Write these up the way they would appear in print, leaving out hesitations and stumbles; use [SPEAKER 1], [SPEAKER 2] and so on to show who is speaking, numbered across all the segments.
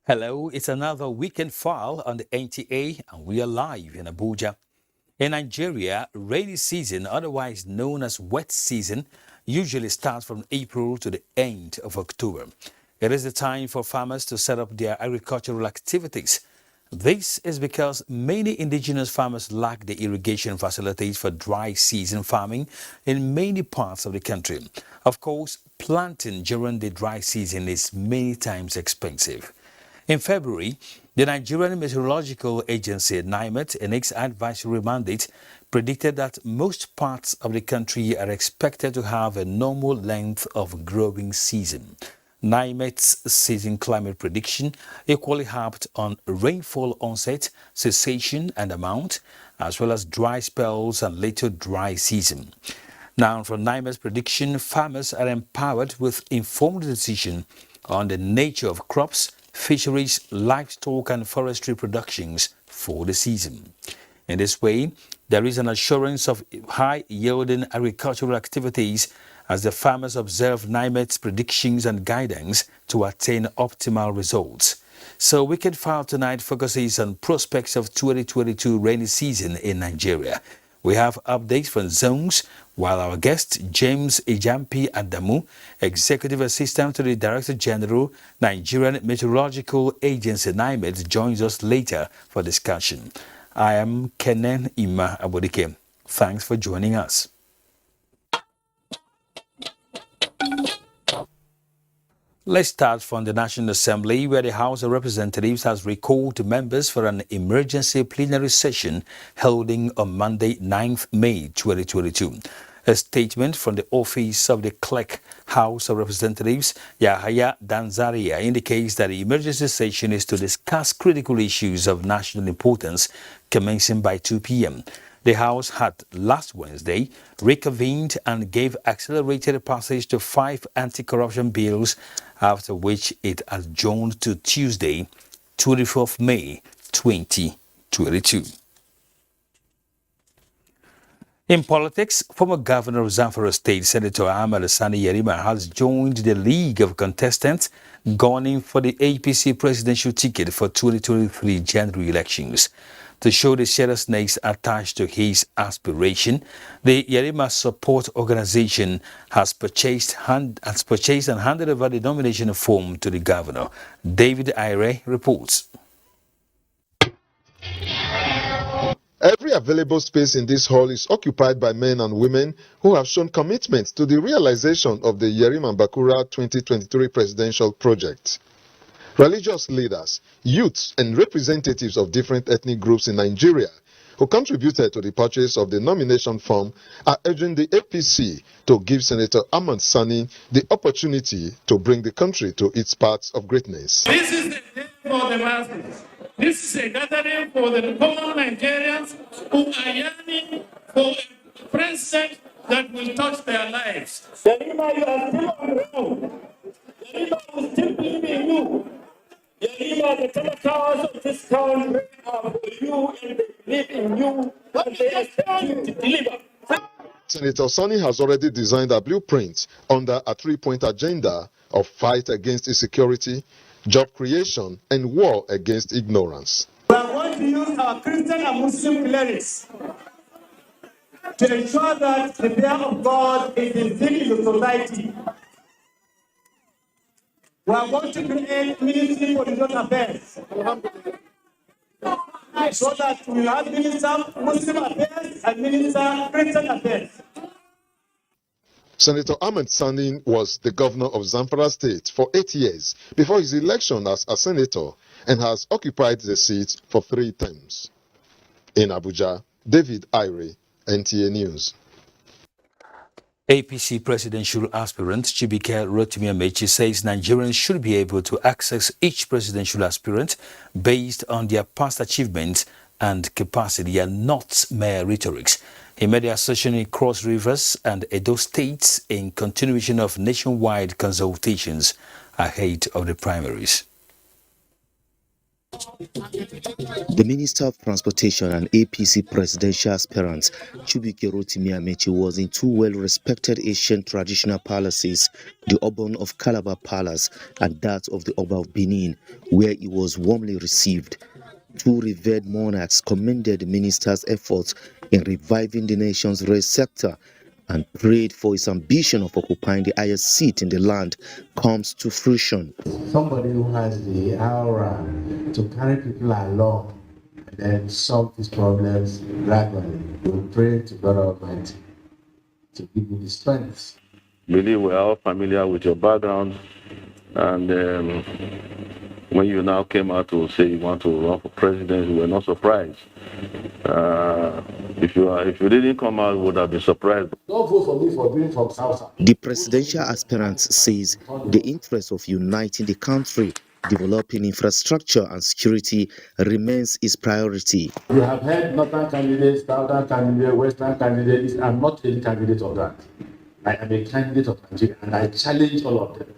[SPEAKER 1] Hello, it's another weekend file on the NTA, and we are live in Abuja. In Nigeria, rainy season, otherwise known as wet season, usually starts from April to the end of October. It is the time for farmers to set up their agricultural activities. This is because many indigenous farmers lack the irrigation facilities for dry season farming in many parts of the country. Of course, planting during the dry season is many times expensive. In February, the Nigerian Meteorological Agency, NIMET, in its advisory mandate, predicted that most parts of the country are expected to have a normal length of growing season. NIMET's season climate prediction equally harped on rainfall onset, cessation and amount, as well as dry spells and later dry season. Now, from NIMET's prediction, farmers are empowered with informed decision on the nature of crops, fisheries, livestock and forestry productions for the season. In this way, there is an assurance of high-yielding agricultural activities as the farmers observe NIMET's predictions and guidance to attain optimal results. So Weekend File tonight focuses on prospects of 2022 rainy season in Nigeria. We have updates from zones, while our guest, James Ejampi Adamu, Executive Assistant to the Director General, Nigerian Meteorological Agency NIMET, joins us later for discussion. I am Kenen Ima Abodike. Thanks for joining us. Let's start from the National Assembly, where the House of Representatives has recalled members for an emergency plenary session holding on Monday, 9th May 2022. A statement from the Office of the Clerk, House of Representatives, Yahaya Danzaria, indicates that the emergency session is to discuss critical issues of national importance, commencing by 2 p.m. The House had last Wednesday reconvened and gave accelerated passage to 5 anti-corruption bills, after which it adjourned to Tuesday, 24th May 2022. In politics, former governor of Zamfara State, Senator Amaechi Yerima, has joined the league of contestants gunning for the APC presidential ticket for 2023 general elections. To show the seriousness attached to his aspiration, the Yerima Support Organization has purchased and handed over the nomination form to the governor. David Ire reports.
[SPEAKER 2] Every available space in this hall is occupied by men and women who have shown commitment to the realization of the Yerima Bakura 2023 presidential project. Religious leaders, youths, and representatives of different ethnic groups in Nigeria who contributed to the purchase of the nomination form are urging the APC to give Senator Ahmad Sani the opportunity to bring the country to its paths of greatness.
[SPEAKER 3] This is the day for the masses. This is a gathering for the common Nigerians who are yearning for a president that will touch their lives. Yerima, you are still on the road. Yerima will still believe in you. Yerima, the Telecom of this country are for you, and they believe in you, and they expect you to deliver.
[SPEAKER 2] Senator Sani has already designed a blueprint under a 3-point agenda of fight against insecurity, job creation, and war against ignorance.
[SPEAKER 3] We are going to use our Christian and Muslim clerics to ensure that the fear of God is instilled in the society. We are going to create Ministry for Religious Affairs so that we have Minister Muslim Affairs and Minister Christian Affairs.
[SPEAKER 2] Senator Ahmed Sani was the governor of Zamfara State for 8 years before his election as a senator and has occupied the seat for 3 terms. In Abuja, David Ire, NTA News.
[SPEAKER 1] APC presidential aspirant Chibuike Rotimi Amaechi says Nigerians should be able to access each presidential aspirant based on their past achievements and capacity and not mere rhetorics. He made the assertion in Cross Rivers and Edo states in continuation of nationwide consultations ahead of the primaries.
[SPEAKER 4] The Minister of Transportation and APC presidential aspirant Chibuike Rotimi Amaechi was in two well-respected ancient traditional palaces, the Obon of Calabar Palace and that of the Oba of Benin, where he was warmly received. Two revered monarchs commended the minister's efforts in reviving the nation's rail sector and prayed for his ambition of occupying the highest seat in the land comes to fruition.
[SPEAKER 5] Somebody who has the aura to carry people along and then solve these problems gradually. We pray to God Almighty to give you the strength.
[SPEAKER 6] Believe we are all familiar with your background, and when you now came out to say you want to run for president, we were not surprised. If you didn't come out, we would have been surprised.
[SPEAKER 5] Don't vote for me for being from South.
[SPEAKER 4] The presidential aspirant says the interest of uniting the country, developing infrastructure and security remains his priority.
[SPEAKER 5] You have heard northern candidates, southern candidates, western candidates. I'm not any candidate of that. I am a candidate of Nigeria, and I challenge all of them.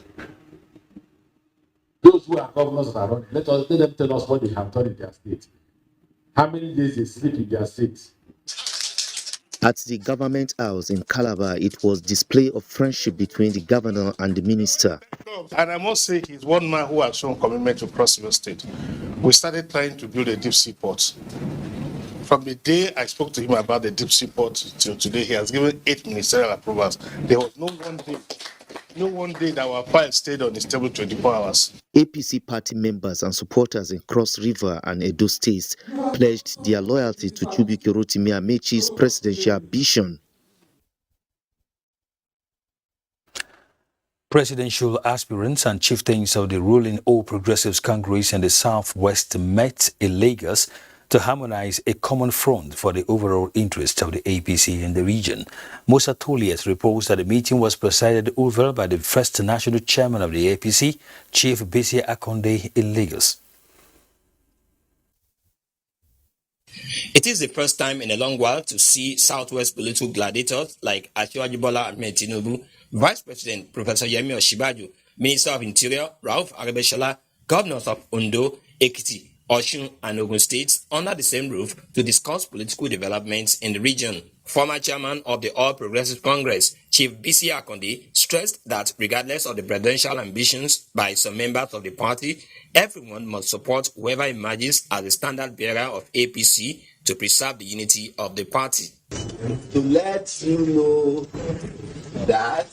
[SPEAKER 5] Those who are governors are running, let them tell us what they have done in their state. How many days they sleep in their state?
[SPEAKER 4] At the government house in Calabar, it was display of friendship between the governor and the minister.
[SPEAKER 3] And I must say, he's one man who has shown commitment to Cross River State. We started trying to build a deep sea port. From the day I spoke to him about the deep sea port till today, he has given 8 ministerial approvals. There was no one day that our file stayed on his table 24 hours.
[SPEAKER 4] APC party members and supporters in Cross River and Edo states pledged their loyalty to Chibuike Rotimi Amaechi's presidential ambition.
[SPEAKER 1] Presidential aspirants and chieftains of the ruling All Progressives Congress in the Southwest met in Lagos to harmonize a common front for the overall interest of the APC in the region. Musa Toliet reports that the meeting was presided over by the first national chairman of the APC, Chief Bisi Akonde, in Lagos.
[SPEAKER 7] It is the first time in a long while to see Southwest political gladiators like Asiwaju Bola Ahmed Tinubu, Vice President Professor Yemi Osinbajo, Minister of Interior Rauf Aregbesola, Governors of Ondo, Ekiti, Osun and Ogun states under the same roof to discuss political developments in the region. Former chairman of the All Progressives Congress, Chief Bisi Akonde, stressed that regardless of the presidential ambitions by some members of the party, everyone must support whoever emerges as the standard bearer of APC to preserve the unity of the party.
[SPEAKER 8] To let you know that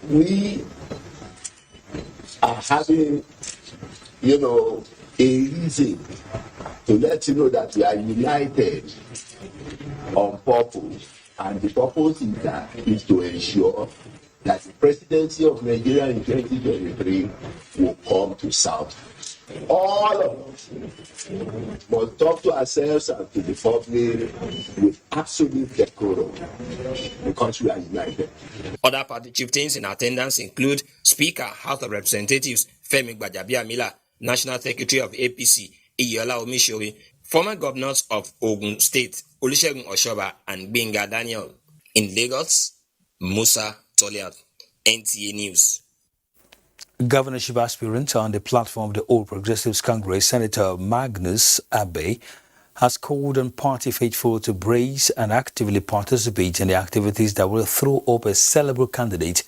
[SPEAKER 8] we are having, a reason to let you know that we are united on purpose. And the purpose is to ensure that the presidency of Nigeria in 2023 will come to South. All of us must talk to ourselves and to the public with absolute decorum because we are united.
[SPEAKER 7] Other party chieftains in attendance include Speaker, House of Representatives Femi Gbajabiamila, National Secretary of APC Iyola Omishori, former governors of Ogun State Olusegun Oshoba and Gbenga Daniel. In Lagos, Musa Toliat, NTA News.
[SPEAKER 1] Governorship aspirant on the platform of the All Progressives Congress, Senator Magnus Abe, has called on party faithful to brace and actively participate in the activities that will throw up a sellable candidate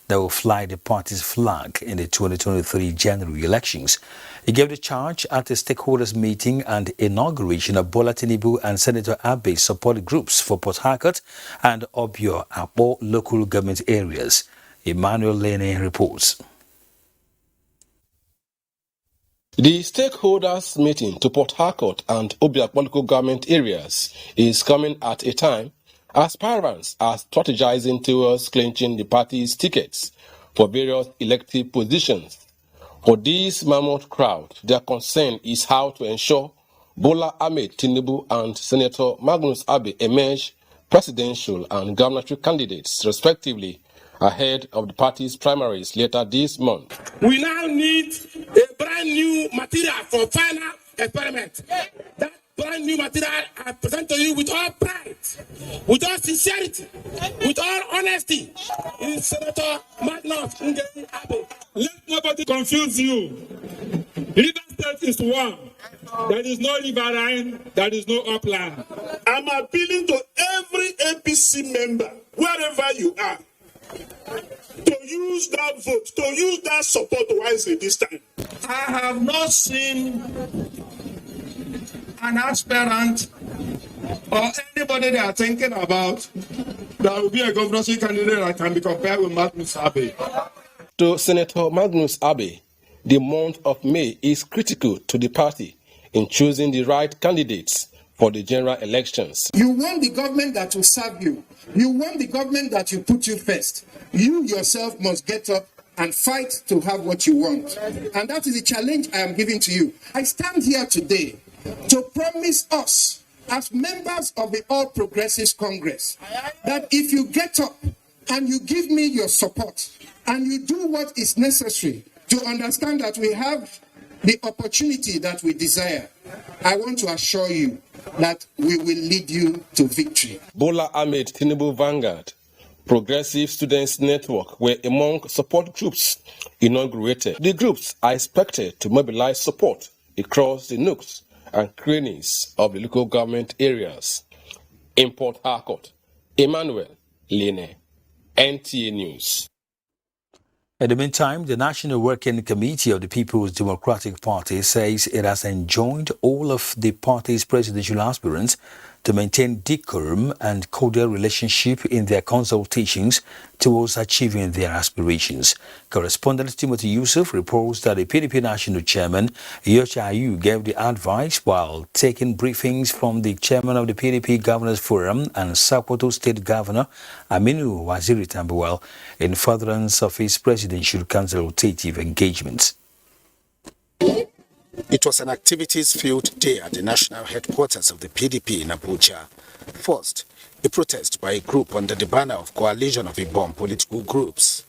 [SPEAKER 1] that will fly the party's flag in the 2023 general elections. He gave the charge at a stakeholders meeting and inauguration of Bola Tinubu and Senator Abe's support groups for Port Harcourt and Obio Abo local government areas. Emmanuel Lene reports.
[SPEAKER 9] The stakeholders meeting to Port Harcourt and Obia local government areas is coming at a time aspirants are strategizing towards clinching the party's tickets for various elective positions. For this mammoth crowd, their concern is how to ensure Bola Ahmed Tinubu and Senator Magnus Abe emerge presidential and gubernatorial candidates, respectively, ahead of the party's primaries later this month.
[SPEAKER 3] We now need a brand new material for final experiment. That brand new material I present to you with all pride, with all sincerity, with all honesty. It is Senator Magnus Abe. Let nobody nobody confuse you. River State is one. There is no riverine, there is no upland. I'm appealing to every APC member, wherever you are, to use that vote, to use that support wisely this time. I have not seen an aspirant or anybody they are thinking about that will be a governorship candidate that can be compared with Magnus Abe.
[SPEAKER 9] To Senator Magnus Abe, the month of May is critical to the party in choosing the right candidates for the general elections.
[SPEAKER 3] You want the government that will serve you. You want the government that will put you first. You yourself must get up and fight to have what you want. And that is the challenge I am giving to you. I stand here today to promise us, as members of the All Progressives Congress, that if you get up and you give me your support and you do what is necessary to understand that we have the opportunity that we desire, I want to assure you that we will lead you to victory.
[SPEAKER 9] Bola Ahmed Tinubu Vanguard, Progressive Students Network were among support groups inaugurated. The groups are expected to mobilize support across the nooks and crannies of the local government areas. In Port Harcourt, Emmanuel Lene, NTA News.
[SPEAKER 1] In the meantime, the National Working Committee of the People's Democratic Party says it has enjoined all of the party's presidential aspirants to maintain decorum and cordial relationship in their consultations towards achieving their aspirations. Correspondent Timothy Yusuf reports that the PDP National Chairman, Yocha Ayu, gave the advice while taking briefings from the Chairman of the PDP Governors Forum and Sokoto State Governor, Aminu Waziri Tambuwal, in furtherance of his presidential consultative engagements.
[SPEAKER 10] It was an activities-filled day at the national headquarters of the PDP in Abuja. First, a protest by a group under the banner of Coalition of Ibom political groups.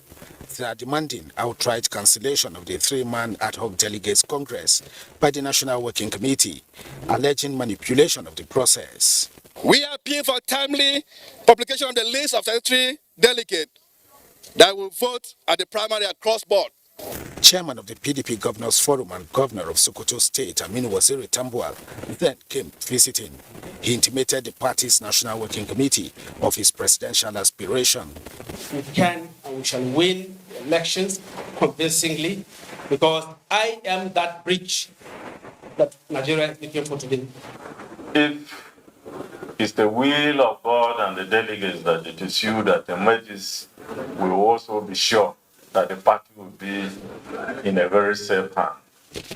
[SPEAKER 10] They are demanding outright cancellation of the three-man ad hoc delegates Congress by the National Working Committee, alleging manipulation of the process.
[SPEAKER 11] We are appealing for timely publication of the list of 33 delegates that will vote at the primary across board.
[SPEAKER 10] Chairman of the PDP Governors Forum and Governor of Sokoto State, Aminu Waziri Tambuwal, then came visiting. He intimated the party's National Working Committee of his presidential aspiration.
[SPEAKER 12] We can and we shall win the elections convincingly, because I am that bridge that Nigeria is looking for today.
[SPEAKER 13] If it's the will of God and the delegates that it is you that emerges, we will also be sure that the party will be in a very safe hand.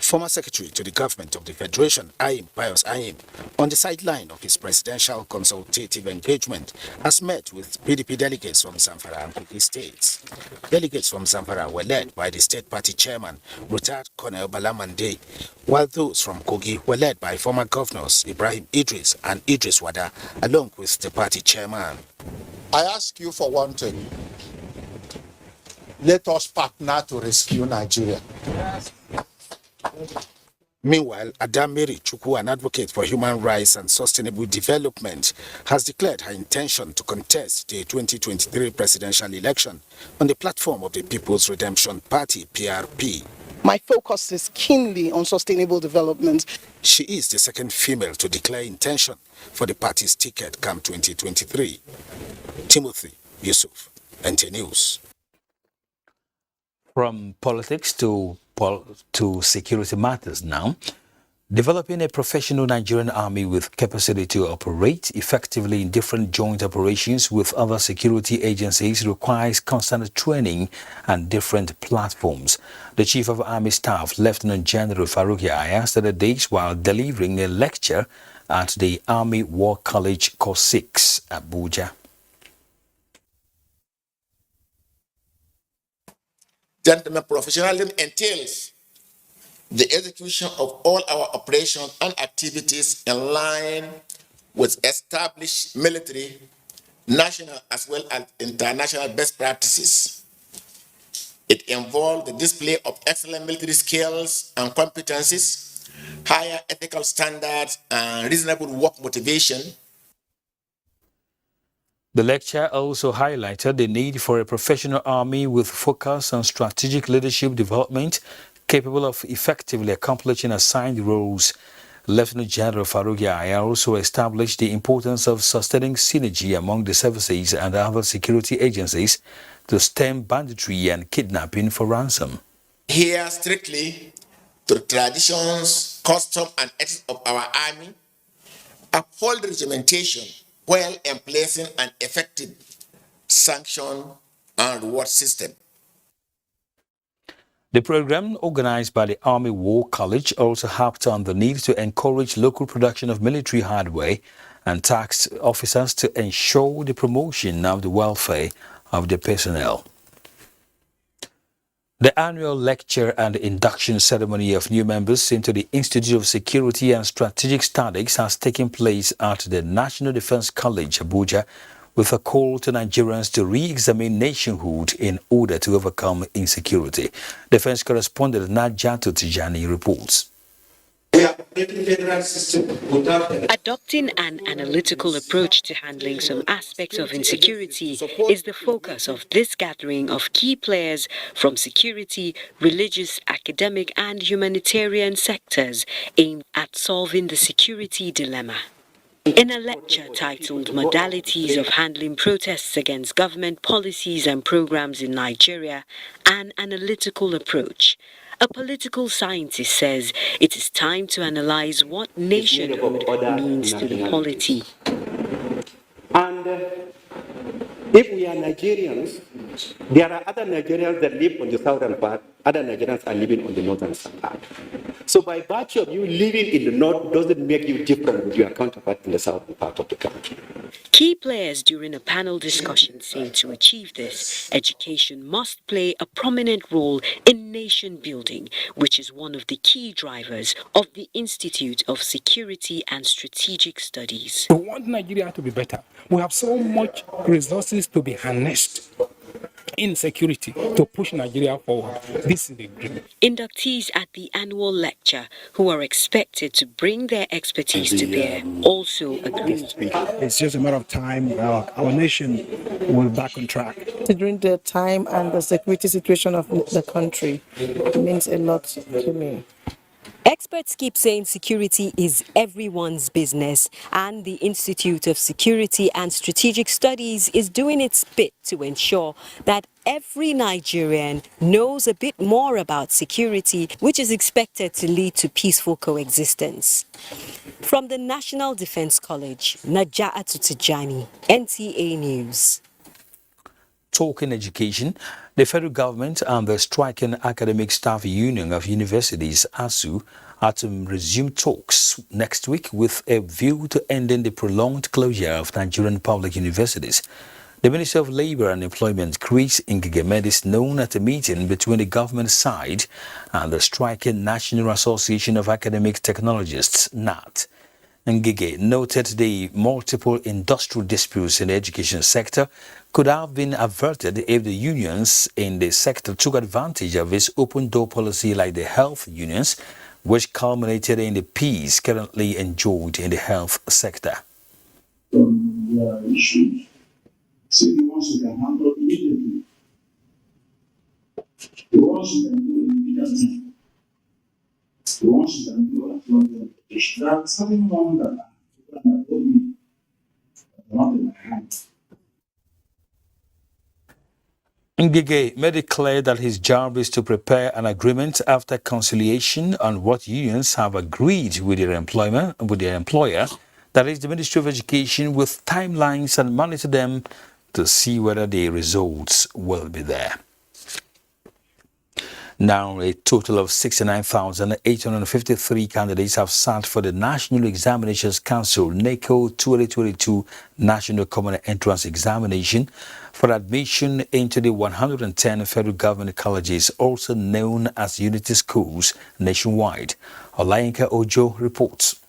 [SPEAKER 10] Former Secretary to the Government of the Federation, Ayim Pius Ayim, on the sideline of his presidential consultative engagement, has met with PDP delegates from Zamfara and Kogi states. Delegates from Zamfara were led by the state party chairman, retired Colonel Bala Mande, while those from Kogi were led by former governors Ibrahim Idris and Idris Wada, along with the party chairman.
[SPEAKER 14] I ask you for one thing. Let us partner to rescue Nigeria.
[SPEAKER 10] Meanwhile, Adamiri Chukwu, an advocate for human rights and sustainable development, has declared her intention to contest the 2023 presidential election on the platform of the People's Redemption Party, PRP.
[SPEAKER 15] My focus is keenly on sustainable development.
[SPEAKER 10] She is the second female to declare intention for the party's ticket come 2023. Timothy Yusuf, NTA News.
[SPEAKER 1] From politics to security matters now. Developing a professional Nigerian army with capacity to operate effectively in different joint operations with other security agencies requires constant training and different platforms. The Chief of Army Staff, Lieutenant General Farouk Yahya, said this while delivering a lecture at the Army War College Course 6, Abuja.
[SPEAKER 8] Gentlemen, professionalism entails the execution of all our operations and activities in line with established military, national as well as international best practices. It involves the display of excellent military skills and competencies, higher ethical standards, and reasonable work motivation.
[SPEAKER 1] The lecture also highlighted the need for a professional army with focus on strategic leadership development capable of effectively accomplishing assigned roles. Lieutenant General Farouk Yahya also established the importance of sustaining synergy among the services and other security agencies to stem banditry and kidnapping for ransom.
[SPEAKER 8] Adhere strictly to the traditions, custom, and ethics of our army, uphold regimentation while emplacing an effective sanction and reward system.
[SPEAKER 1] The program, organized by the Army War College, also harped on the need to encourage local production of military hardware and tasked officers to ensure the promotion of the welfare of the personnel. The annual lecture and induction ceremony of new members into the Institute of Security and Strategic Studies has taken place at the National Defense College, Abuja, with a call to Nigerians to re-examine nationhood in order to overcome insecurity. Defense correspondent Najatu Tijani reports.
[SPEAKER 16] Adopting an analytical approach to handling some aspects of insecurity is the focus of this gathering of key players from security, religious, academic, and humanitarian sectors aimed at solving the security dilemma. In a lecture titled Modalities of Handling Protests Against Government Policies and Programs in Nigeria, An Analytical Approach, a political scientist says it is time to analyze what nationhood means to the polity.
[SPEAKER 17] And if we are Nigerians, there are other Nigerians that live on the southern part, other Nigerians are living on the northern part. So by virtue of you living in the north doesn't make you different with your counterpart in the southern part of the country.
[SPEAKER 16] Key players during a panel discussion say to achieve this, education must play a prominent role in nation building, which is one of the key drivers of the Institute of Security and Strategic Studies.
[SPEAKER 18] We want Nigeria to be better. We have so much resources to be harnessed in security to push Nigeria forward. This is the dream.
[SPEAKER 16] Inductees at the annual lecture, who are expected to bring their expertise to bear, also agree.
[SPEAKER 18] It's just a matter of time. Our nation will be back on track.
[SPEAKER 15] Considering the time and the security situation of the country, it means a lot to me.
[SPEAKER 16] Experts keep saying security is everyone's business, and the Institute of Security and Strategic Studies is doing its bit to ensure that every Nigerian knows a bit more about security, which is expected to lead to peaceful coexistence. From the National Defense College, Naja'atu Tijani, NTA News.
[SPEAKER 1] Talking education, the federal government and the striking Academic Staff Union of Universities, ASU, are to resume talks next week with a view to ending the prolonged closure of Nigerian public universities. The Minister of Labour and Employment, Chris Ngige, made this known at a meeting between the government side and the striking National Association of Academic Technologists, NAT. Ngige noted the multiple industrial disputes in the education sector could have been averted if the unions in the sector took advantage of its open-door policy like the health unions, which culminated in the peace currently enjoyed in the health sector.
[SPEAKER 19] Issues. See the ones who can handle immediately. The ones who can do immediately. The ones who can do at long. There are certain ones that are not in my hands.
[SPEAKER 1] Ngige made it clear that his job is to prepare an agreement after conciliation on what unions have agreed with their employer, that is the Ministry of Education, with timelines and monitor them to see whether the results will be there. Now, a total of 69,853 candidates have sat for the National Examinations Council NECO 2022 National Common Entrance Examination for admission into the 110 federal government colleges, also known as unity schools, nationwide. Olayinka Ojo reports.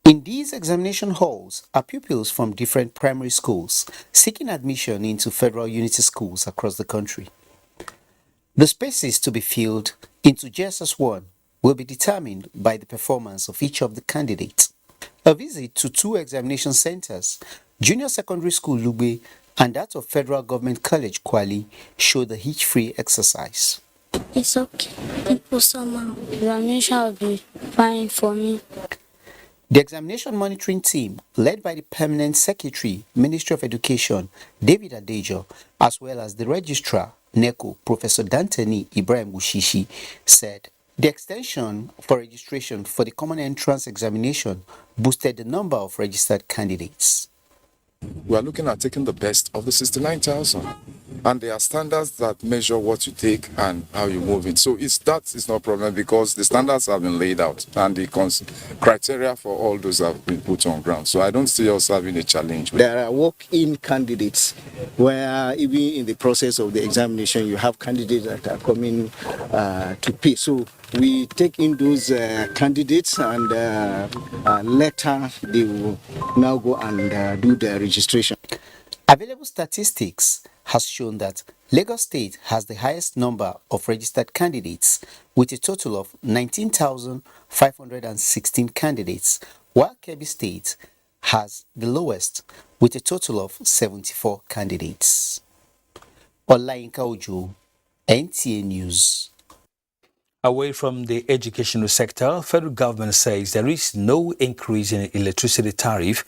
[SPEAKER 20] In these examination halls are pupils from different primary schools seeking admission into federal unity schools across the country. The spaces to be filled into JSS1 will be determined by the performance of each of the candidates. A visit to 2 examination centers Junior Secondary School Lugbe and that of Federal Government College Kwali show the hitch-free exercise.
[SPEAKER 21] It's okay. People somehow. Examination will be fine for me.
[SPEAKER 20] The examination monitoring team, led by the Permanent Secretary, Ministry of Education, David Adejo, as well as the Registrar, NECO, Professor Dantani Ibrahim Wushishi, said the extension for registration for the Common Entrance Examination boosted the number of registered candidates.
[SPEAKER 22] We are looking at taking the best of the 69,000, and there are standards that measure what you take and how you move it. So that is not a problem because the standards have been laid out and the criteria for all those have been put on ground. So I don't see us having a challenge.
[SPEAKER 23] There are walk-in candidates where even in the process of the examination you have candidates that are coming to pay. So we take in those candidates and later they will now go and do the registration.
[SPEAKER 20] Available statistics has shown that Lagos State has the highest number of registered candidates with a total of 19,516 candidates, while Kebbi State has the lowest with a total of 74 candidates. Olayinka Ojo, NTA News.
[SPEAKER 1] Away from the educational sector, federal government says there is no increase in electricity tariff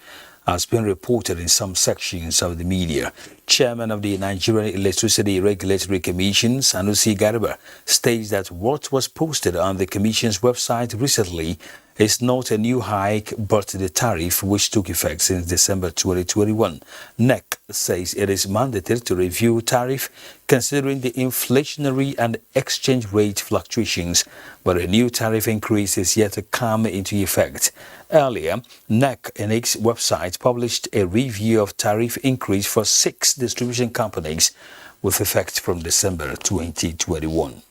[SPEAKER 1] has been reported in some sections of the media. Chairman of the Nigerian Electricity Regulatory Commission, Sanusi Garba, states that what was posted on the Commission's website recently is not a new hike but the tariff which took effect since December 2021. NEC says it is mandated to review tariff considering the inflationary and exchange rate fluctuations, but a new tariff increase is yet to come into effect. Earlier, NEC in its website published a review of tariff increase for 6 distribution companies with effect from December 2021.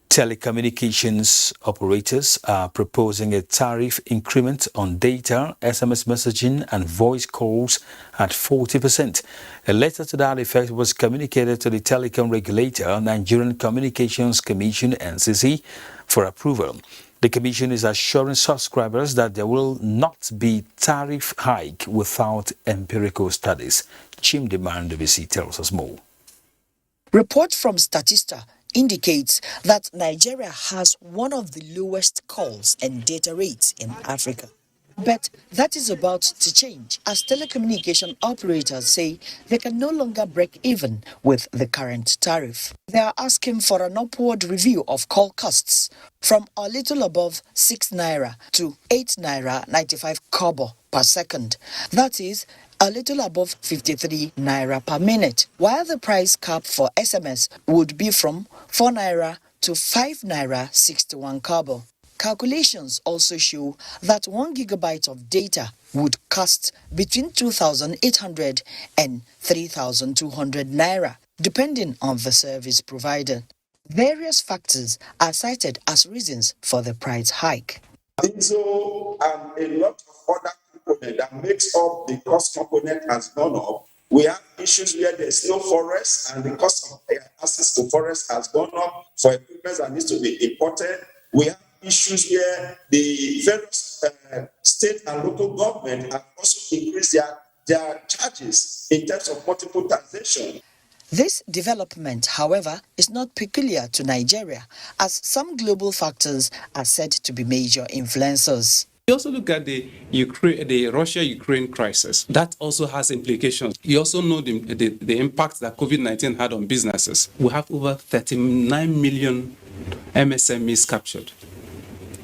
[SPEAKER 1] Telecommunications operators are proposing a tariff increment on data, SMS messaging and voice calls at 40%. A letter to that effect was communicated to the telecom regulator, Nigerian Communications Commission (NCC), for approval. The Commission is assuring subscribers that there will not be tariff hike without empirical studies. Chimdemand WC tells us more.
[SPEAKER 24] Report from Statista indicates that Nigeria has one of the lowest calls and data rates in Africa. But that is about to change as telecommunication operators say they can no longer break even with the current tariff. They are asking for an upward review of call costs from a little above 6 naira to 8 naira 95 kobo per second. That is a little above 53 naira per minute, while the price cap for SMS would be from 4 naira to 5 naira 61 kobo. Calculations also show that 1 gigabyte of data would cost between 2,800 and 3,200 naira, depending on the service provider. Various factors are cited as reasons for the price hike.
[SPEAKER 25] Diesel and a lot of other components that makes up the cost component has gone up. We have issues where there's no forest and the cost of access to forest has gone up for equipment that needs to be imported. We have issues where the various state and local government have also increased their charges in terms of multiple taxation.
[SPEAKER 24] This development, however, is not peculiar to Nigeria, as some global factors are said to be major influencers.
[SPEAKER 26] You also look at the Russia-Ukraine crisis. That also has implications. You also know the impact that COVID-19 had on businesses. We have over 39 million MSMEs captured.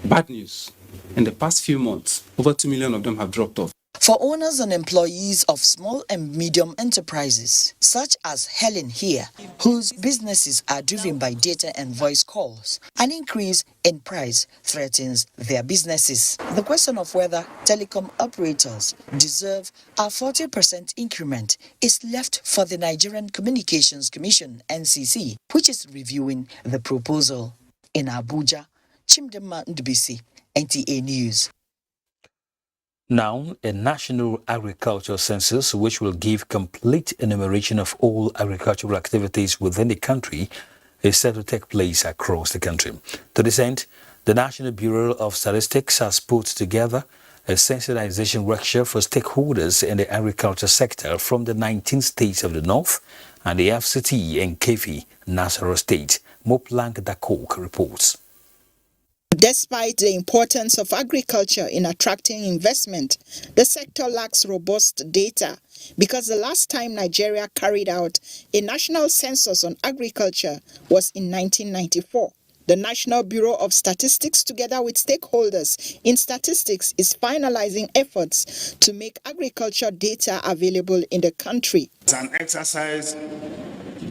[SPEAKER 26] Bad news. In the past few months, over 2 million of them have dropped off.
[SPEAKER 24] For owners and employees of small and medium enterprises, such as Helen here, whose businesses are driven by data and voice calls, an increase in price threatens their businesses. The question of whether telecom operators deserve a 40% increment is left for the Nigerian Communications Commission (NCC), which is reviewing the proposal. In Abuja, Chimdema Ndubisi, NTA News.
[SPEAKER 1] Now, a national agricultural census which will give complete enumeration of all agricultural activities within the country is set to take place across the country. To this end, the National Bureau of Statistics has put together a sensitization workshop for stakeholders in the agriculture sector from the 19 states of the North and the FCT in Kefi, Nasarawa State. Moplank Dakok reports.
[SPEAKER 2] Despite the importance of agriculture in attracting investment, the sector lacks robust data because the last time Nigeria carried out a national census on agriculture was in 1994. The National Bureau of Statistics, together with stakeholders in statistics, is finalizing efforts to make agriculture data available in the country.
[SPEAKER 3] It's an exercise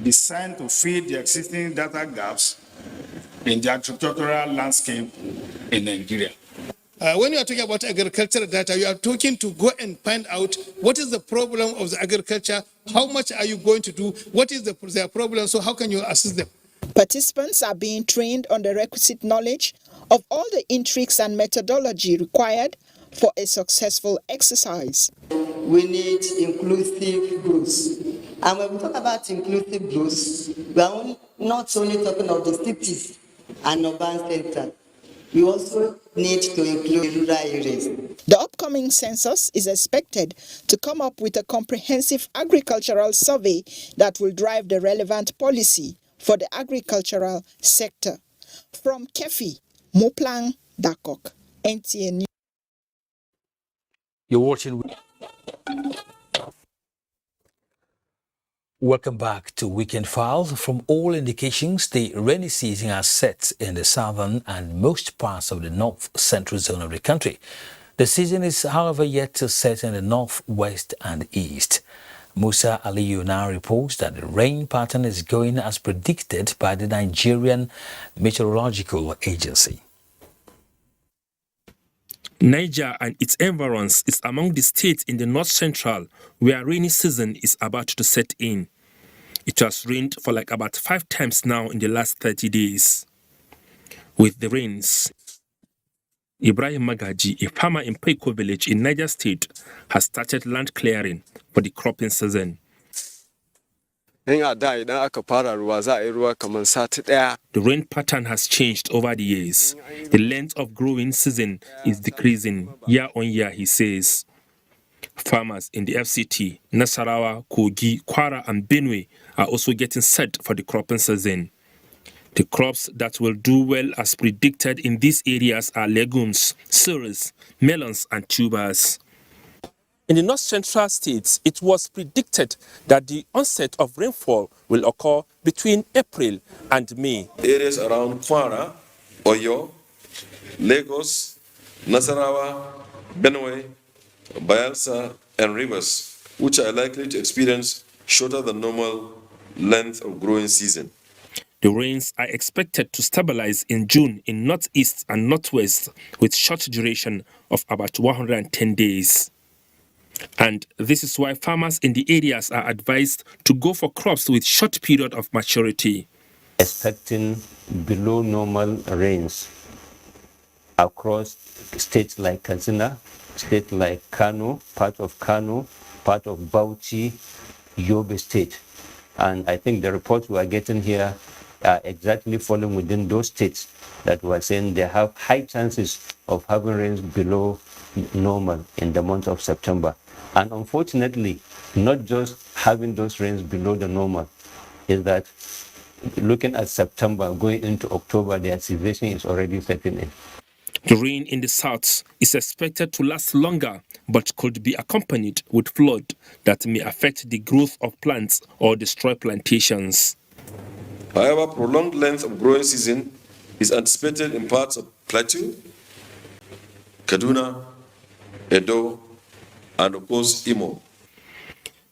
[SPEAKER 3] designed to fill the existing data gaps in the agricultural landscape in Nigeria.
[SPEAKER 4] When you are talking about agricultural data, you are talking to go and find out what is the problem of the agriculture, how much are you going to do, what is their problem, so how can you assist them?
[SPEAKER 2] Participants are being trained on the requisite knowledge of all the intrigues and methodology required for a successful exercise.
[SPEAKER 5] We need inclusive growth. And when we talk about inclusive growth, we are not only talking of the cities and urban centers. We also need to include rural areas.
[SPEAKER 2] The upcoming census is expected to come up with a comprehensive agricultural survey that will drive the relevant policy for the agricultural sector. From Kefi, Moplang Dakok, NTA News.
[SPEAKER 1] You're watching. Welcome back to Weekend Files. From all indications, the rainy season has set in the southern and most parts of the north-central zone of the country. The season is, however, yet to set in the northwest and east. Musa Aliyu now reports that the rain pattern is going as predicted by the Nigerian Meteorological Agency.
[SPEAKER 18] Niger and its environs is among the states in the north-central where rainy season is about to set in. It has rained for like about 5 times now in the last 30 days. With the rains, Ibrahim Magaji, a farmer in Peiko village in Niger State, has started land clearing for the cropping season. The rain pattern has changed over the years. The length of growing season is decreasing year on year, he says. Farmers in the FCT, Nasarawa, Kogi, Kwara and Benue are also getting set for the cropping season. The crops that will do well as predicted in these areas are legumes, cereals, melons and tubers. In the north-central states, it was predicted that the onset of rainfall will occur between April and May.
[SPEAKER 6] Areas around Kwara, Oyo, Lagos, Nasarawa, Benue, Bayelsa, and Rivers, which are likely to experience shorter than normal length of growing season.
[SPEAKER 18] The rains are expected to stabilize in June in northeast and northwest with short duration of about 110 days. And this is why farmers in the areas are advised to go for crops with short period of maturity.
[SPEAKER 7] Expecting below normal rains across states like Katsina, states like Kano, part of Bauchi, Yobe State. And I think the reports we are getting here are exactly falling within those states that were saying they have high chances of having rains below normal in the month of September. And unfortunately, not just having those rains below the normal, is that looking at September going into October, the situation is already setting in.
[SPEAKER 18] The rain in the south is expected to last longer, but could be accompanied with flood that may affect the growth of plants or destroy plantations.
[SPEAKER 6] However, prolonged length of growing season is anticipated in parts of Plateau, Kaduna, Edo, and of course Imo.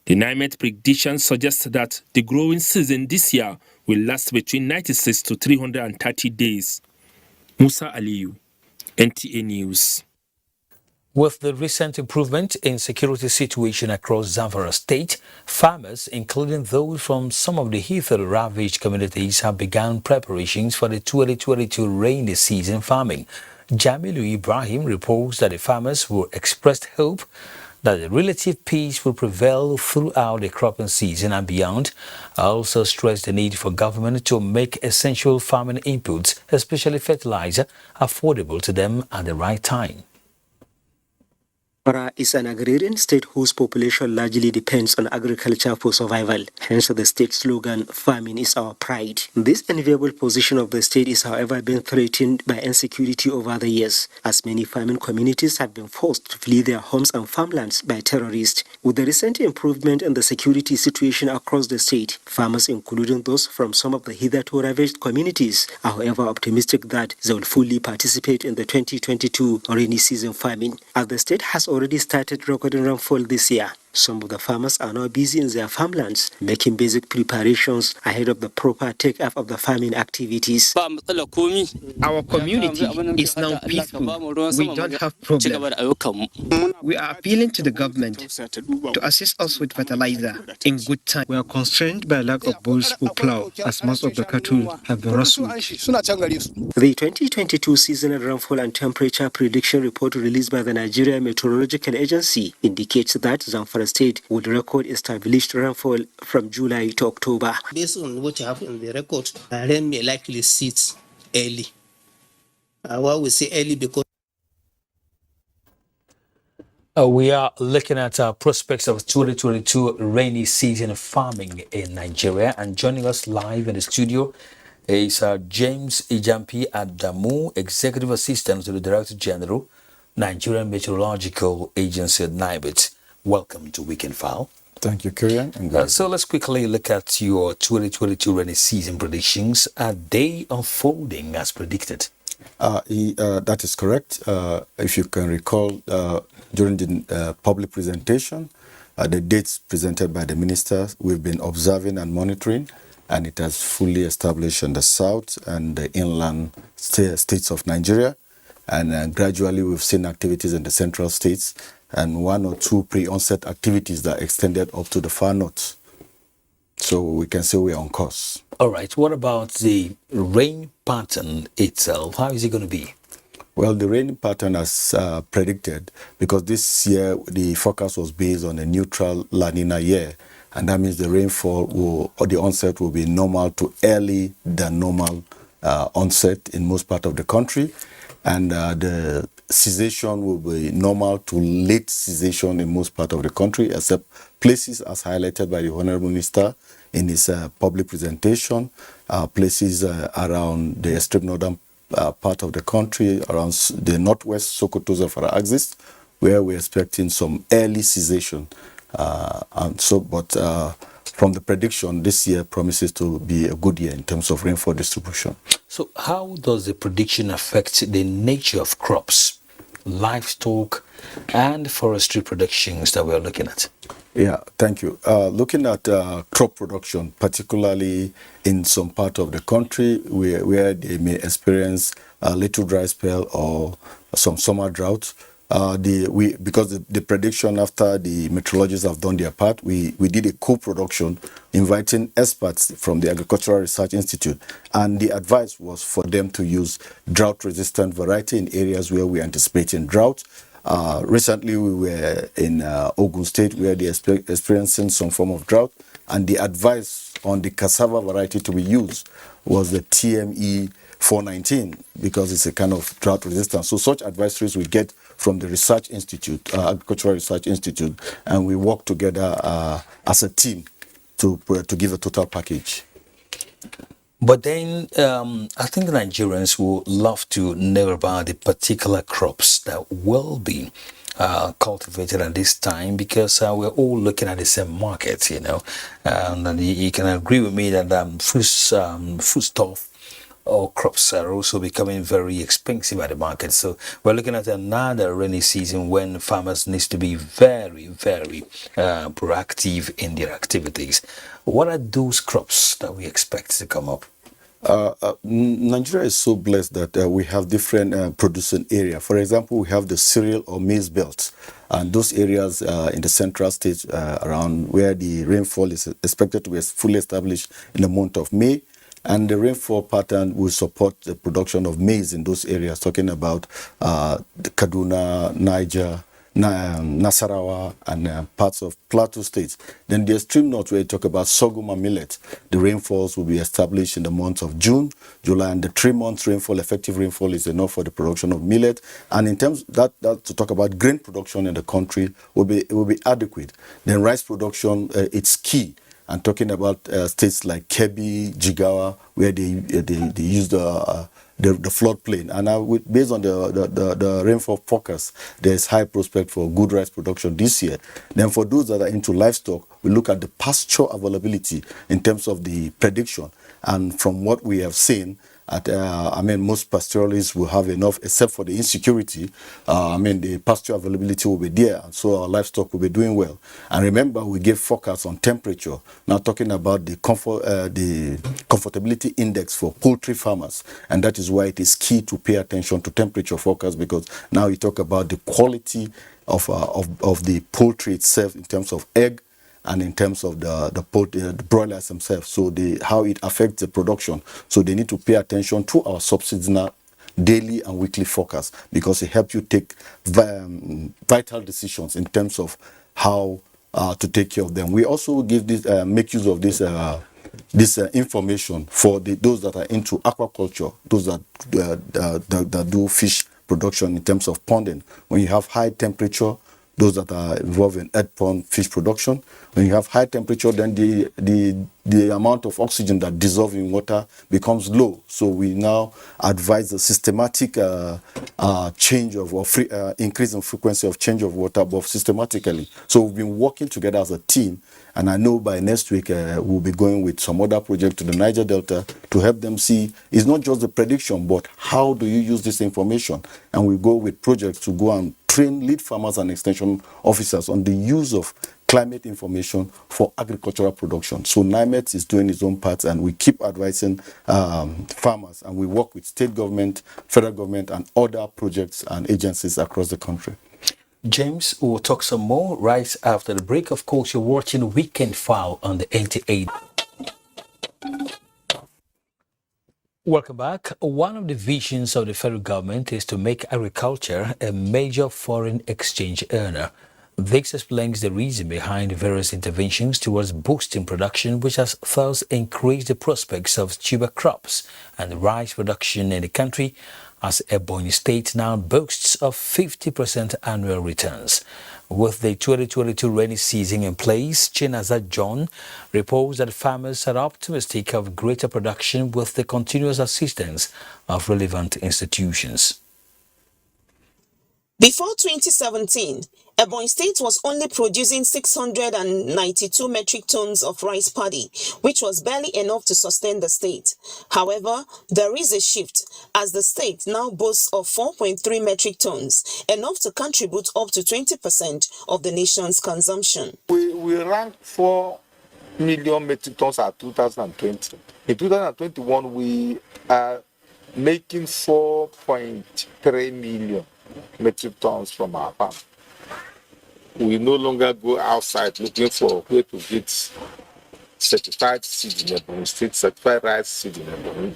[SPEAKER 18] The NIMET prediction suggests that the growing season this year will last between 96 to 330 days. Musa Aliyu, NTA News.
[SPEAKER 1] With the recent improvement in security situation across Zamfara State, farmers, including those from some of the hither-ravaged communities, have begun preparations for the 2022 rainy season farming. Jamilu Ibrahim reports that the farmers will express hope that the relative peace will prevail throughout the cropping season and beyond. I also stressed the need for government to make essential farming inputs, especially fertilizer, affordable to them at the right time.
[SPEAKER 9] Zamfara is an agrarian state whose population largely depends on agriculture for survival. Hence the state slogan, "Farming is our pride." This enviable position of the state is, however, being threatened by insecurity over the years, as many farming communities have been forced to flee their homes and farmlands by terrorists. With the recent improvement in the security situation across the state, farmers, including those from some of the hitherto ravaged communities, are however optimistic that they will fully participate in the 2022 rainy season farming, as the state has already started recording rainfall this year. Some of the farmers are now busy in their farmlands, making basic preparations ahead of the proper take-up of the farming activities.
[SPEAKER 10] Our community is now peaceful. We don't have problems. We are appealing to the government to assist us with fertilizer in good time.
[SPEAKER 9] We are constrained by lack of bulls who plow, as most of the cattle have been rustled. The 2022 seasonal rainfall and temperature prediction report released by the Nigerian Meteorological Agency indicates that Zamfara State would record established rainfall from July to October.
[SPEAKER 11] Based on what you have in the record, rain may likely sit early. Why we say early? Because
[SPEAKER 1] we are looking at prospects of 2022 rainy season farming in Nigeria, and joining us live in the studio is James Ijampi Adamu, Executive Assistant to the Director General, Nigerian Meteorological Agency, NIMET. Welcome to Weekend File.
[SPEAKER 22] Thank you, Kirian.
[SPEAKER 1] So let's quickly look at your 2022 rainy season predictions. Are they unfolding as predicted?
[SPEAKER 22] That is correct. If you can recall, during the public presentation, the dates presented by the ministers, we've been observing and monitoring, and it has fully established in the south and the inland states of Nigeria. And gradually we've seen activities in the central states and one or two pre-onset activities that extended up to the far north. So we can say we are on course.
[SPEAKER 1] All right. What about the rain pattern itself? How is it going to be?
[SPEAKER 22] Well, the rain pattern as predicted, because this year the forecast was based on a neutral La Nina year, and that means the rainfall or the onset will be normal to early than normal onset in most part of the country, and the cessation will be normal to late cessation in most part of the country, except places as highlighted by the Honorable Minister in his public presentation, places around the extreme northern part of the country, around the northwest Sokoto Zamfara axis, where we're expecting some early cessation. From the prediction, this year promises to be a good year in terms of rainfall distribution.
[SPEAKER 1] So how does the prediction affect the nature of crops, livestock, and forestry productions that we're looking at?
[SPEAKER 22] Yeah, thank you. Looking at crop production, particularly in some part of the country where they may experience a little dry spell or some summer drought, because the prediction after the meteorologists have done their part, we did a co-production inviting experts from the Agricultural Research Institute, and the advice was for them to use drought-resistant variety in areas where we anticipate in drought. Recently, we were in Ogun State where they're experiencing some form of drought, and the advice on the cassava variety to be used was the TME 419 because it's a kind of drought resistant. So such advisories we get from the Research Institute, Agricultural Research Institute, and we work together as a team to give a total package.
[SPEAKER 1] But then I think Nigerians would love to know about the particular crops that will be cultivated at this time, because we're all looking at the same market, you know. And you can agree with me that foodstuff or crops are also becoming very expensive at the market. So we're looking at another rainy season when farmers need to be very, very proactive in their activities. What are those crops that we expect to come up?
[SPEAKER 22] Nigeria is so blessed that we have different producing areas. For example, we have the cereal or maize belt, and those areas in the central states around where the rainfall is expected to be fully established in the month of May. And the rainfall pattern will support the production of maize in those areas, talking about the Kaduna, Niger,
[SPEAKER 8] Nasarawa, and parts of Plateau states. Then the extreme north, where you talk about sorghum and millet, the rainfalls will be established in the months of June, July, and the 3 months rainfall, effective rainfall, is enough for the production of millet. And in terms that to talk about grain production in the country will be adequate. Then rice production, it's key. And talking about states like Kebbi, Jigawa, where they use the floodplain, and based on the rainfall forecast, there is high prospect for good rice production this year. Then for those that are into livestock, we look at the pasture availability in terms of the prediction, and from what we have seen, most pastoralists will have enough, except for the insecurity. The pasture availability will be there, and so our livestock will be doing well. And remember, we gave forecast on temperature. Now talking about the comfortability index for poultry farmers, and that is why it is key to pay attention to temperature forecast, because now you talk about the quality of the poultry itself in terms of egg, and in terms of the broilers themselves, so how it affects the production. So they need to pay attention to our subseasonal daily and weekly forecast, because it helps you take vital decisions in terms of how to take care of them. We also give this, make use of this information for those that are into aquaculture, those that do fish production in terms of ponding. When you have high temperature, those that are involved in earth pond fish production, when you have high temperature, then the amount of oxygen that dissolves in water becomes low. So we now advise a systematic change of or increase in frequency of change of water, but systematically. So we've been working together as a team, and I know by next week we'll be going with some other project to the Niger Delta to help them see it's not just the prediction, but how do you use this information? And we go with projects to go and train lead farmers and extension officers on the use of climate information for agricultural production. So NIMET is doing its own part, and we keep advising farmers, and we work with state government, federal government, and other projects and agencies across the country.
[SPEAKER 1] James, we'll talk some more right after the break. Of course, you're watching Weekend File on the NTA. Welcome back. One of the visions of the federal government is to make agriculture a major foreign exchange earner. This explains the reason behind various interventions towards boosting production, which has thus increased the prospects of tuber crops and rice production in the country, as Ebonyi State now boasts of 50% annual returns. With the 2022 rainy season in place, Chinaza John reports that farmers are optimistic of greater production with the continuous assistance of relevant institutions.
[SPEAKER 12] Before 2017, Ebonyi State was only producing 692 metric tons of rice paddy, which was barely enough to sustain the state. However, there is a shift, as the state now boasts of 4.3 metric tons, enough to contribute up to 20% of the nation's consumption.
[SPEAKER 22] We ranked 4 million metric tons at 2020. In 2021, we are making 4.3 million metric tons from our farm. We no longer go outside looking for where to get certified seed in Ebonyi State, certified rice seed in Ebonyi.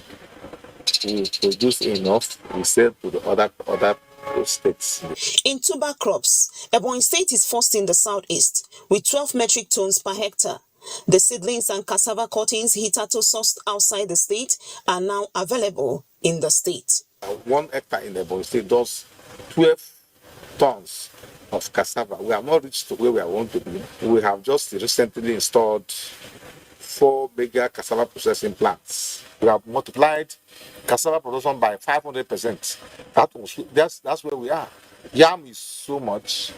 [SPEAKER 22] We produce enough, we sell to the other states.
[SPEAKER 12] In tuber crops, Ebonyi State is first in the southeast with 12 metric tons per hectare. The seedlings and cassava cuttings hitherto sourced outside the state are now available in the state.
[SPEAKER 22] 1 hectare in Ebonyi State does 12 tons of cassava. We have not reached to where we want to be. We have just recently installed 4 bigger cassava processing plants. We have multiplied cassava production by 500%. That's where we are. Yam is so much.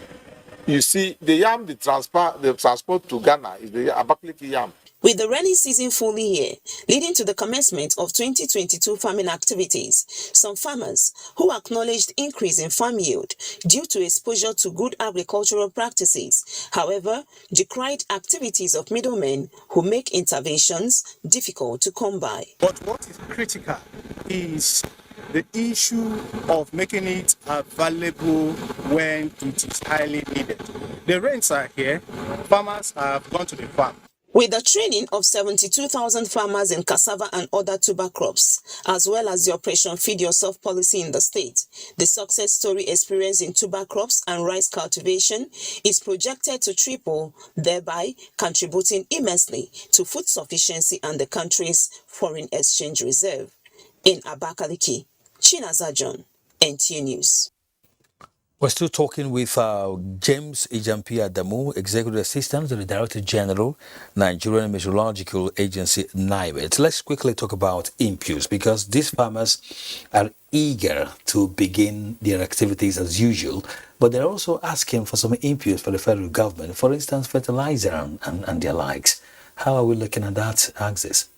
[SPEAKER 22] You see, the yam, the transport to Ghana is the Abakaliki yam.
[SPEAKER 12] With the rainy season fully here, leading to the commencement of 2022 farming activities, some farmers who acknowledged increase in farm yield due to exposure to good agricultural practices, however, decried activities of middlemen who make interventions difficult to come by.
[SPEAKER 3] But what is critical is the issue of making it available when it is highly needed. The rains are here, farmers have gone to the farm.
[SPEAKER 12] With the training of 72,000 farmers in cassava and other tuber crops, as well as the Operation Feed Yourself policy in the state, the success story experience in tuber crops and rice cultivation is projected to triple, thereby contributing immensely to food sufficiency and the country's foreign exchange reserve. In Abakaliki, Chinaza John, NTA News.
[SPEAKER 1] We're still talking with James Ejampi Adamu, Executive Assistant to the Director General, Nigerian Meteorological Agency, NIMET. Let's quickly talk about inputs, because these farmers are eager to begin their activities as usual, but they're also asking for some inputs for the federal government, for instance, fertilizer and their likes. How are we looking at that axis?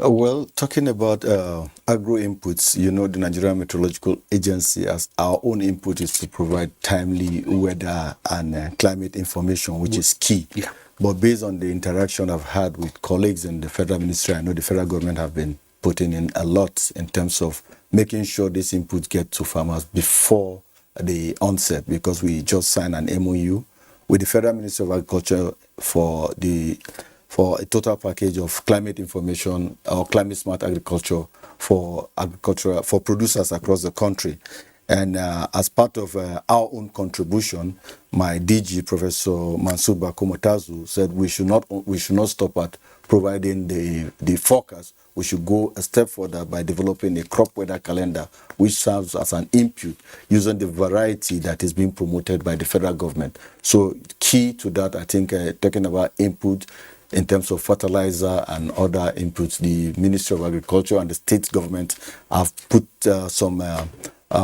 [SPEAKER 8] Well, talking about agro inputs, you know, the Nigerian Meteorological Agency, as our own input is to provide timely weather and climate information, which is key.
[SPEAKER 1] Yeah.
[SPEAKER 8] But based on the interaction I've had with colleagues in the federal ministry, I know the federal government have been putting in a lot in terms of making sure these inputs get to farmers before the onset, because we just signed an MOU with the Federal Ministry of Agriculture for a total package of climate information or climate smart agriculture for producers across the country. And as part of our own contribution, my DG, Professor Mansour Bakomotazu, said we should not stop at providing the forecast. We should go a step further by developing a crop weather calendar, which serves as an input using the variety that is being promoted by the federal government. So key to that, I think, talking about input in terms of fertilizer and other inputs, the Ministry of Agriculture and the state government have put some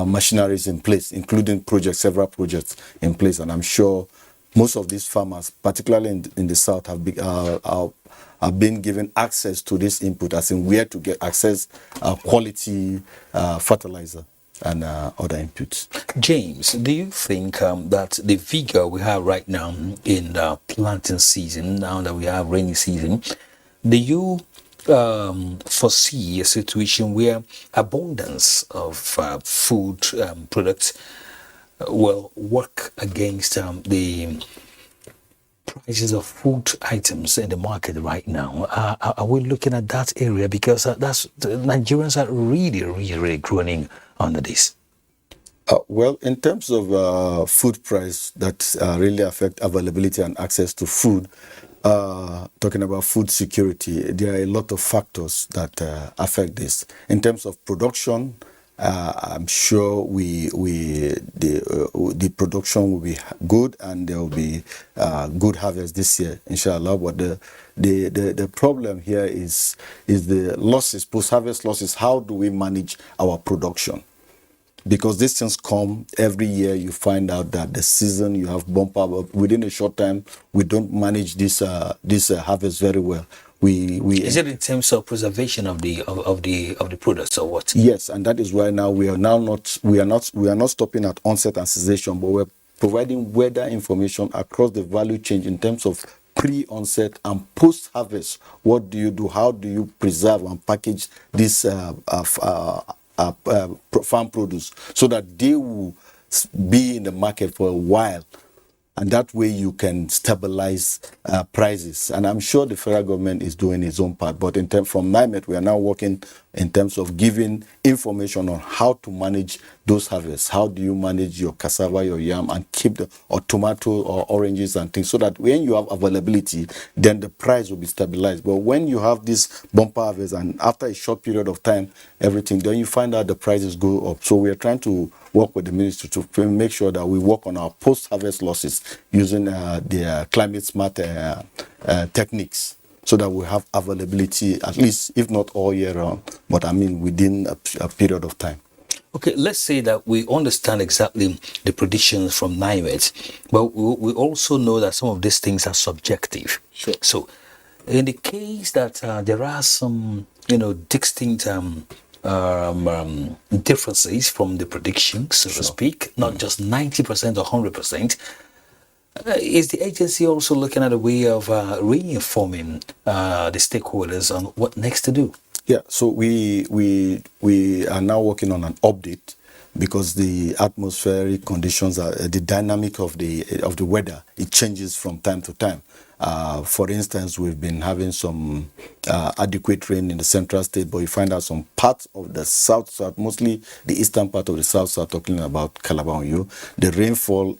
[SPEAKER 8] machineries in place, including several projects in place. And I'm sure most of these farmers, particularly in the south, have been given access to this input, as in where to get access quality fertilizer and other inputs.
[SPEAKER 1] James, do you think that the vigor we have right now in the planting season, now that we have rainy season, do you foresee a situation where abundance of food products will work against the prices of food items in the market right now? Are we looking at that area? Because Nigerians are really groaning under this.
[SPEAKER 8] Well, in terms of food price that really affect availability and access to food, talking about food security, there are a lot of factors that affect this. In terms of production, I'm sure the production will be good and there will be good harvest this year, inshallah. But the problem here is the losses, post-harvest losses. How do we manage our production? Because these things come every year. You find out that the season you have bumper, but within a short time we don't manage this harvest very well. Is it
[SPEAKER 1] in terms of preservation of the products or what?
[SPEAKER 8] Yes, and that is why now we are not stopping at onset and cessation, but we're providing weather information across the value chain in terms of pre-onset and post-harvest. What do you do? How do you preserve and package this farm produce so that they will be in the market for a while, and that way you can stabilize prices. And I'm sure the federal government is doing its own part, but from NIMET, we are now working in terms of giving information on how to manage those harvests. How do you manage your cassava, your yam, and keep or tomato or oranges and things, so that when you have availability, then the price will be stabilized. But when you have this bumper harvest and after a short period of time, everything, then you find out the prices go up. So we are trying to work with the ministry to make sure that we work on our post-harvest losses using the climate smart techniques, so that we have availability, at least, if not all year round, but I mean within a period of time.
[SPEAKER 1] Okay, let's say that we understand exactly the predictions from NIMET, but we also know that some of these things are subjective.
[SPEAKER 8] Sure.
[SPEAKER 1] So, in the case that there are some, distinct differences from the predictions, so to speak, not just 90% or 100%, is the agency also looking at a way of reinforming the stakeholders on what next to do?
[SPEAKER 8] Yeah, so we are now working on an update because the atmospheric conditions are the dynamic of the weather. It changes from time to time. For instance, we've been having some adequate rain in the central state, but you find out some parts of the south, mostly the eastern part of the south, talking about Calabar, the rainfall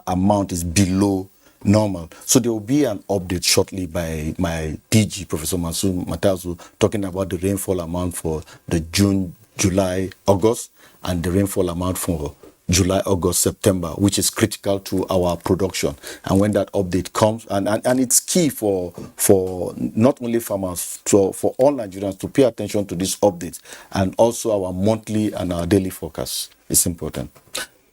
[SPEAKER 8] amount is below normal. So there will be an update shortly by my DG, Professor Mansour Matazu, talking about the rainfall amount for the June, July, August, and the rainfall amount for July, August, September, which is critical to our production. And when that update comes, and it's key for not only farmers, so for all Nigerians to pay attention to these updates, and also our monthly and our daily forecast. It's important.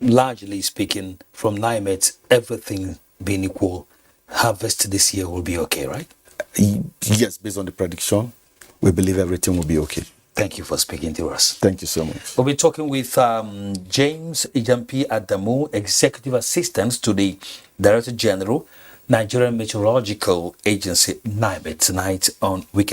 [SPEAKER 1] Largely speaking, from NIMET, everything being equal, harvest this year will be okay, right?
[SPEAKER 8] Yes, based on the prediction, we believe everything will be okay.
[SPEAKER 1] Thank you for speaking to us.
[SPEAKER 8] Thank you so much.
[SPEAKER 1] We'll be talking with James Ijampi Adamu, Executive Assistant to the Director General, Nigerian Meteorological Agency, NIMET, tonight on Weekend.